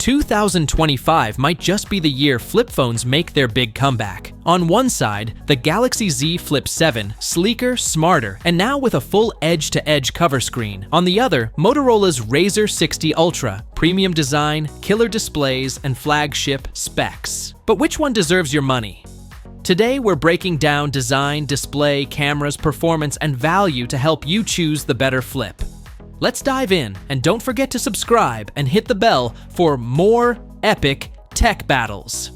2025 might just be the year flip phones make their big comeback. On one side, the Galaxy Z Flip 7, sleeker, smarter, and now with a full edge-to-edge cover screen. On the other, Motorola's Razr 60 Ultra, premium design, killer displays, and flagship specs. But which one deserves your money? Today, we're breaking down design, display, cameras, performance, and value to help you choose the better flip. Let's dive in, and don't forget to subscribe and hit the bell for more epic tech battles.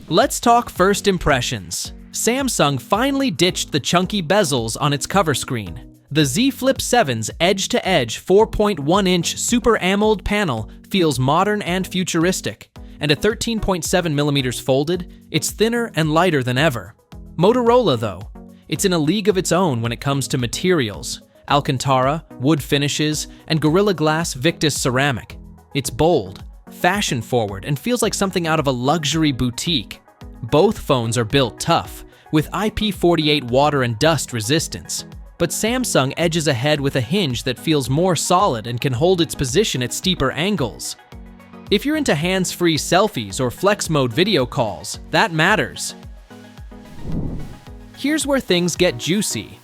Let's talk first impressions. Samsung finally ditched the chunky bezels on its cover screen. The Z Flip 7's edge-to-edge 4.1-inch Super AMOLED panel feels modern and futuristic, and at 13.7mm folded, it's thinner and lighter than ever. Motorola, though, it's in a league of its own when it comes to materials: Alcantara, wood finishes, and Gorilla Glass Victus ceramic. It's bold, fashion-forward, and feels like something out of a luxury boutique. Both phones are built tough, with IP48 water and dust resistance. But Samsung edges ahead with a hinge that feels more solid and can hold its position at steeper angles. If you're into hands-free selfies or flex mode video calls, that matters. Here's where things get juicy.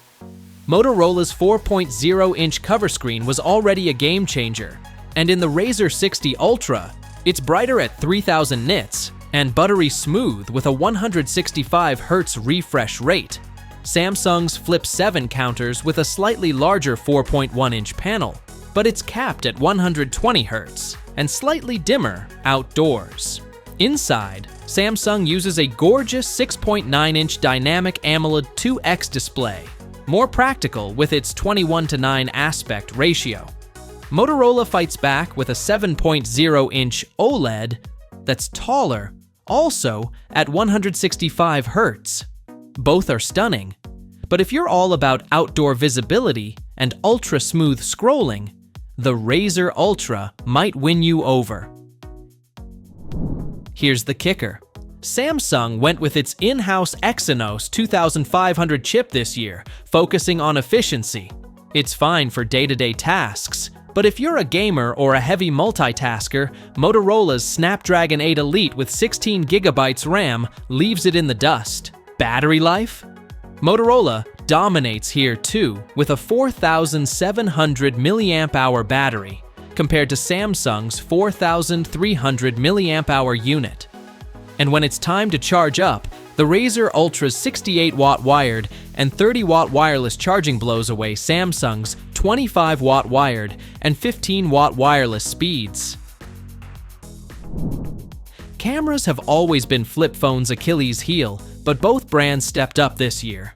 Motorola's 4.0-inch cover screen was already a game changer, and in the Razr 60 Ultra, it's brighter at 3000 nits and buttery smooth with a 165 Hz refresh rate. Samsung's Flip 7 counters with a slightly larger 4.1-inch panel, but it's capped at 120 Hz and slightly dimmer outdoors. Inside, Samsung uses a gorgeous 6.9-inch dynamic AMOLED 2X display, more practical with its 21:9 aspect ratio. Motorola fights back with a 7.0-inch OLED that's taller, also at 165 Hz. Both are stunning, but if you're all about outdoor visibility and ultra-smooth scrolling, the Razr Ultra might win you over. Here's the kicker. Samsung went with its in-house Exynos 2500 chip this year, focusing on efficiency. It's fine for day-to-day tasks, but if you're a gamer or a heavy multitasker, Motorola's Snapdragon 8 Elite with 16GB RAM leaves it in the dust. Battery life? Motorola dominates here too, with a 4700 mAh battery, compared to Samsung's 4300 mAh unit. And when it's time to charge up, the Razr Ultra's 68-watt wired and 30-watt wireless charging blows away Samsung's 25-watt wired and 15-watt wireless speeds. Cameras have always been flip phones' Achilles heel, but both brands stepped up this year.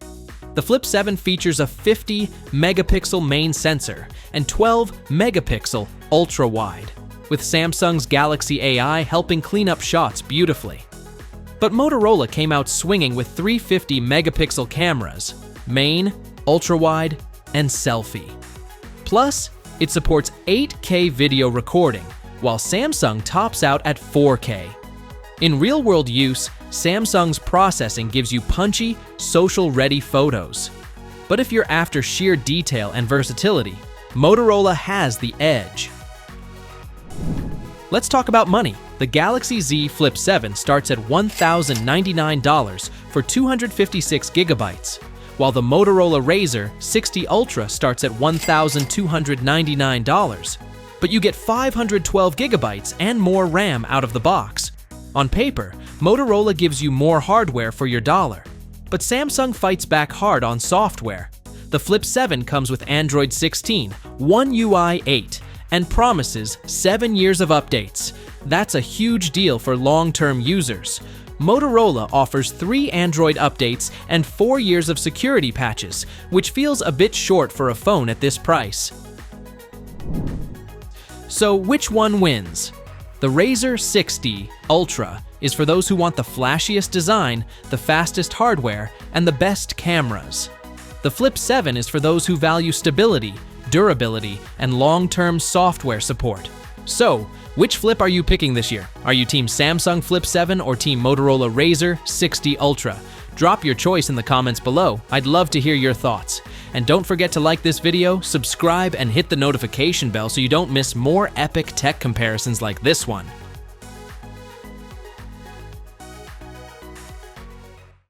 The Flip 7 features a 50-megapixel main sensor and 12-megapixel ultra-wide, with Samsung's Galaxy AI helping clean up shots beautifully. But Motorola came out swinging with 350-megapixel cameras: main, ultra-wide, and selfie. Plus, it supports 8K video recording, while Samsung tops out at 4K. In real-world use, Samsung's processing gives you punchy, social-ready photos. But if you're after sheer detail and versatility, Motorola has the edge. Let's talk about money. The Galaxy Z Flip 7 starts at $1,099 for 256GB, while the Motorola Razr 60 Ultra starts at $1,299. But you get 512GB and more RAM out of the box. On paper, Motorola gives you more hardware for your dollar, but Samsung fights back hard on software. The Flip 7 comes with Android 16, One UI 8, and promises 7 years of updates. That's a huge deal for long-term users. Motorola offers 3 Android updates and 4 years of security patches, which feels a bit short for a phone at this price. So which one wins? The Razr 60 Ultra is for those who want the flashiest design, the fastest hardware, and the best cameras. The Flip 7 is for those who value stability, durability, and long-term software support. So, which flip are you picking this year? Are you Team Samsung Flip 7 or Team Motorola Razr 60 Ultra? Drop your choice in the comments below. I'd love to hear your thoughts. And don't forget to like this video, subscribe, and hit the notification bell so you don't miss more epic tech comparisons like this one.